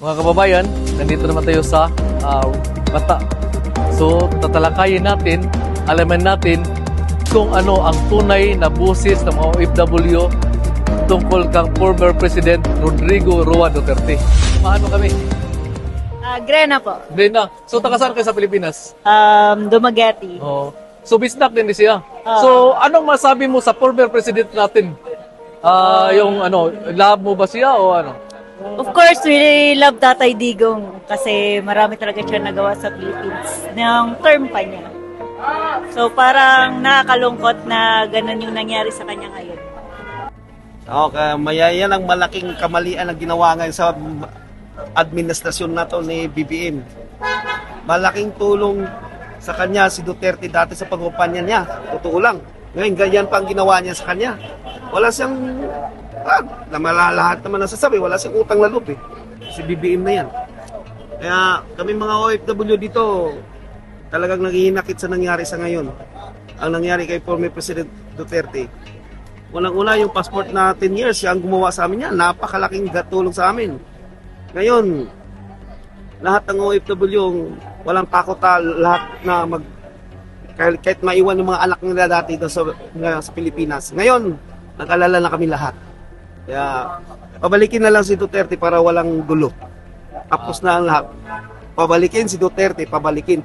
Mga kababayan, nandito naman tayo sa Bata. So, tatalakayin natin, alamin natin kung ano ang tunay na busis ng mga OFW tungkol kang former President Rodrigo Roa Duterte. Paano kami? Grena po. Brenda, so takasaan kayo sa Pilipinas? Dumaguete. Oh. So, bisnak din siya. So, anong masabi mo sa former President natin? Yung love mo ba siya o ano? Of course, we love Tatay Digong kasi marami talaga siya nagawa sa Philippines ng term pa niya. So parang nakakalungkot na ganun yung nangyari sa kanya ngayon. Okay, yan ang malaking kamalian na ginawa ngayon sa administrasyon na to ni BBM. Malaking tulong sa kanya si Duterte dati sa pagkumpanya niya. Totoo lang. Ngayon, ganyan pa ang ginawa niya sa kanya. Wala siyang, lahat naman nasasabi, wala siyang utang na loob eh. Si BBM na yan. Kaya kami mga OFW dito, talagang naghihinakit sa nangyari sa ngayon. Ang nangyari kay former President Duterte. Unang-una yung passport na 10 years, siya ang gumawa sa amin yan. Napakalaking tulong sa amin. Ngayon, lahat ng OFW, walang takot lahat na kahit maiwan yung mga anak nila dati dito sa Pilipinas. Ngayon, nag-alala na kami lahat. Kaya, pabalikin na lang si Duterte para walang gulo. Tapos na ang lahat. Pabalikin si Duterte, pabalikin.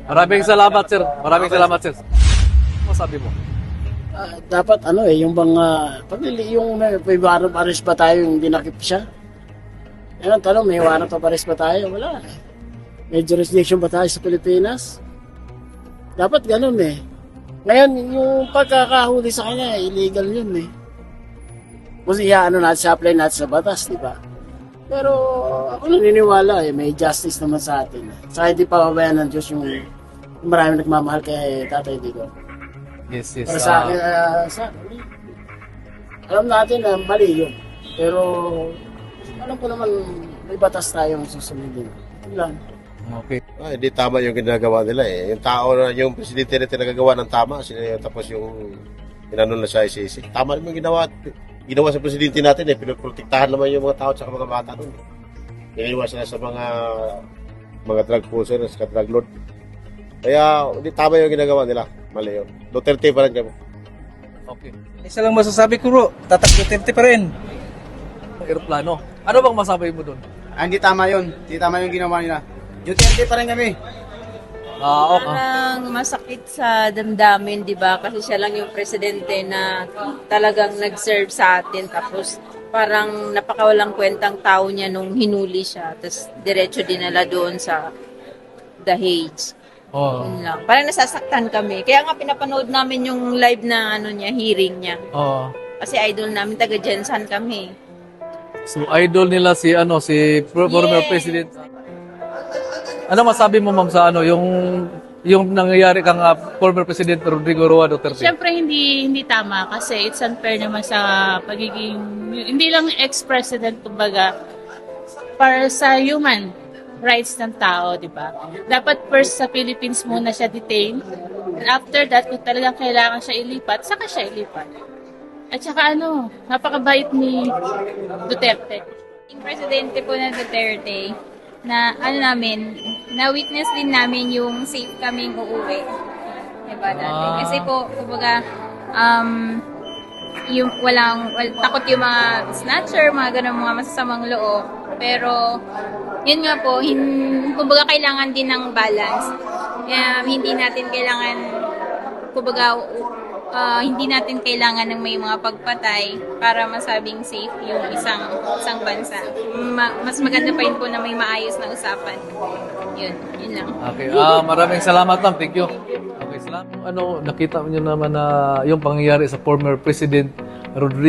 Maraming salamat, sir. Maraming salamat, sir. Ano sabi mo? Dapat yung mga yung may warrant of arrest ba tayo yung dinakip siya? Yan ang tanong, may warrant of arrest ba tayo? Wala. May jurisdiction ba tayo sa Pilipinas? Dapat ganun eh. Ngayon, yung pagkakahuli sa kanya, illegal yun eh. Kasi natin sa apply natin sa batas, di ba? Pero ako naniniwala eh, may justice naman sa atin. Saka hindi pa babayan ng Diyos yung maraming nagmamahal kay Tatay Digong. Yes. Para sa akin, alam natin na mali yun. Pero alam ko naman may batas tayong susundin. Yun lang. Okay. Hindi tama yung ginagawa nila eh. Yung tao na, yung presidente na nagagawa ng tama, tapos yung inano na sa ICC. Tama naman ginawa sa presidente natin eh. Pinoprotektahan naman yung mga tao at mga bata nun. Iniwas sila sa mga drug pusher, sa drug lord. Kaya hindi tama yung ginagawa nila. Mali yun. Duterte pa rin kami. Okay. Isa lang masasabi ko, Ro, tatak Duterte pa rin. Aeroplano. Ano bang masabi mo doon? Hindi tama yun. Hindi tama yung ginawa nila. Duterte pa rin kami. Okay. Parang masakit sa damdamin, di ba? Kasi siya lang yung presidente na talagang nag-serve sa atin. Tapos parang napakawalang kwentang tao niya nung hinuli siya. Tapos diretso dinala doon sa The Hague. Oh. Yun lang. Parang nasasaktan kami. Kaya nga pinapanood namin yung live na hearing niya. Oh. Kasi idol namin, taga Jensan kami. So idol nila si former Yes. president. Ano masabi mo ma'am sa yung nangyayari kang former President Rodrigo Roa Duterte? Siyempre hindi tama kasi it's unfair naman sa pagiging hindi lang ex-president kumbaga para sa human rights ng tao, di ba? Dapat first sa Philippines muna siya detained. And after that, kung talagang kailangan siya ilipat, saka siya ilipat. At saka napakabait ni Duterte. Yung presidente po na Duterte, na na-witness din namin yung safe kaming uuwi. Diba dati? Kasi po, kumbaga, takot yung mga snatcher, mga ganun, mga masasamang loob. Pero, yun nga po, kumbaga kailangan din ng balance. Hindi natin kailangan, kumbaga, hindi natin kailangan ng may mga pagpatay para masabing safe yung isang bansa. Mas maganda pa rin po na may maayos na usapan. Yun lang. Okay. Maraming salamat ma'am. Thank you. Okay, salamat. Nakita niyo naman na yung pangyayari sa former President Rodrigo